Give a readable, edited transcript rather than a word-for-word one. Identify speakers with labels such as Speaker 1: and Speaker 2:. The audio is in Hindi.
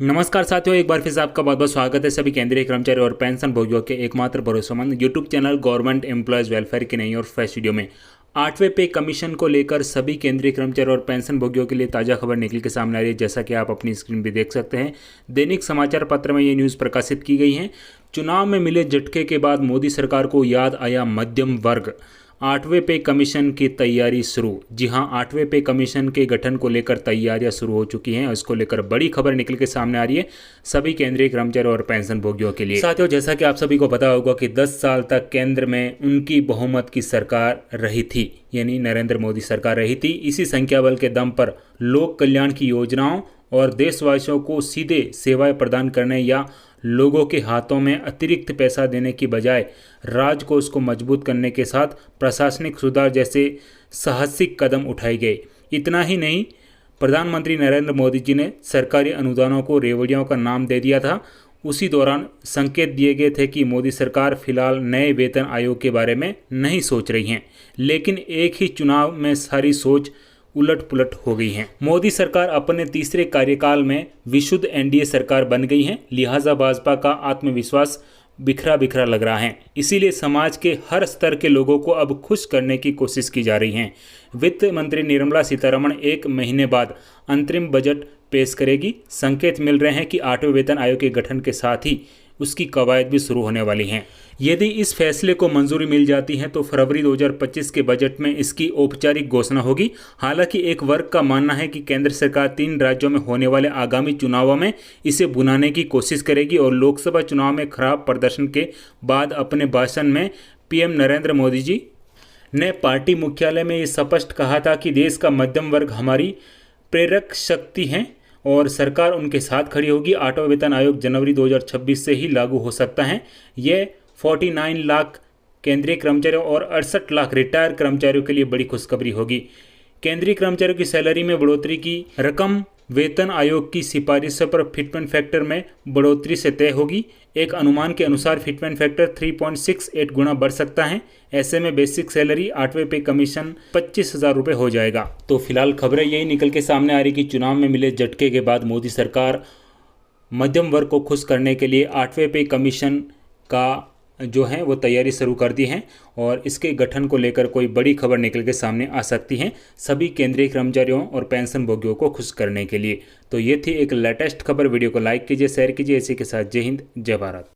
Speaker 1: नमस्कार साथियों, एक बार फिर से आपका बहुत बहुत स्वागत है सभी केंद्रीय कर्मचारी और पेंशन भोगियों के एकमात्र भरोसेमंद YouTube channel government employees welfare की नई और फ्रेश वीडियो में। 8वें पे कमीशन को लेकर सभी केंद्रीय कर्मचारी और पेंशन भोगियों के लिए ताज़ा खबर निकल के सामने आ रही है। जैसा कि आप अपनी स्क्रीन पर देख सकते हैं, दैनिक समाचार पत्र में ये न्यूज़ प्रकाशित की गई है। चुनाव में मिले झटके के बाद मोदी सरकार को याद आया मध्यम वर्ग, 8वें पे कमीशन की तैयारी शुरू। जी हां, 8वें पे कमीशन के गठन को लेकर तैयारियां शुरू हो चुकी हैं। इसको लेकर बड़ी खबर निकल के सामने आ रही है सभी केंद्रीय कर्मचारी और पेंशन भोगियों के लिए। साथियों, जैसा कि आप सभी को पता होगा कि 10 साल तक केंद्र में उनकी बहुमत की सरकार रही थी, यानी नरेंद्र मोदी सरकार रही थी। इसी संख्या बल के दम पर लोक कल्याण की योजनाओं और देशवासियों को सीधे सेवाएं प्रदान करने या लोगों के हाथों में अतिरिक्त पैसा देने की बजाय राजकोष को मजबूत करने के साथ प्रशासनिक सुधार जैसे साहसिक कदम उठाए गए। इतना ही नहीं, प्रधानमंत्री नरेंद्र मोदी जी ने सरकारी अनुदानों को रेवड़ियों का नाम दे दिया था। उसी दौरान संकेत दिए गए थे कि मोदी सरकार फिलहाल नए वेतन आयोग के बारे में नहीं सोच रही है, लेकिन एक ही चुनाव में सारी सोच उलट पुलट हो गई है। मोदी सरकार अपने तीसरे कार्यकाल में विशुद्ध एनडीए सरकार बन गई है, लिहाजा भाजपा का आत्मविश्वास बिखरा बिखरा लग रहा है। इसीलिए समाज के हर स्तर के लोगों को अब खुश करने की कोशिश की जा रही है। वित्त मंत्री निर्मला सीतारमण 1 महीने बाद अंतरिम बजट पेश करेगी। संकेत मिल रहे हैं कि 8वें वेतन आयोग के गठन के साथ ही उसकी कवायद भी शुरू होने वाली हैं। यदि इस फैसले को मंजूरी मिल जाती है तो फरवरी 2025 के बजट में इसकी औपचारिक घोषणा होगी। हालांकि एक वर्ग का मानना है कि केंद्र सरकार 3 राज्यों में होने वाले आगामी चुनावों में इसे भुनाने की कोशिश करेगी और लोकसभा चुनाव में खराब प्रदर्शन के बाद अपने भाषण में पीएम नरेंद्र मोदी जी ने पार्टी मुख्यालय में ये स्पष्ट कहा था कि देश का मध्यम वर्ग हमारी प्रेरक शक्ति है और सरकार उनके साथ खड़ी होगी। 8वां वेतन आयोग जनवरी 2026 से ही लागू हो सकता है। यह 49 लाख केंद्रीय कर्मचारियों और 68 लाख रिटायर कर्मचारियों के लिए बड़ी खुशखबरी होगी। केंद्रीय कर्मचारियों की सैलरी में बढ़ोतरी की रकम वेतन आयोग की सिफारिशों पर फिटमेंट फैक्टर में बढ़ोतरी से तय होगी। एक अनुमान के अनुसार फिटमेंट फैक्टर 3.68 गुना बढ़ सकता है। ऐसे में बेसिक सैलरी 8वें पे कमीशन 25,000 रुपये हो जाएगा। तो फिलहाल खबरें यही निकल के सामने आ रही कि चुनाव में मिले झटके के बाद मोदी सरकार मध्यम वर्ग को खुश करने के लिए 8वें पे कमीशन का जो है वो तैयारी शुरू कर दी है और इसके गठन को लेकर कोई बड़ी खबर निकल के सामने आ सकती है सभी केंद्रीय कर्मचारियों और पेंशन भोगियों को खुश करने के लिए। तो ये थी एक लेटेस्ट खबर। वीडियो को लाइक कीजिए, शेयर कीजिए। इसी के साथ जय हिंद, जय भारत।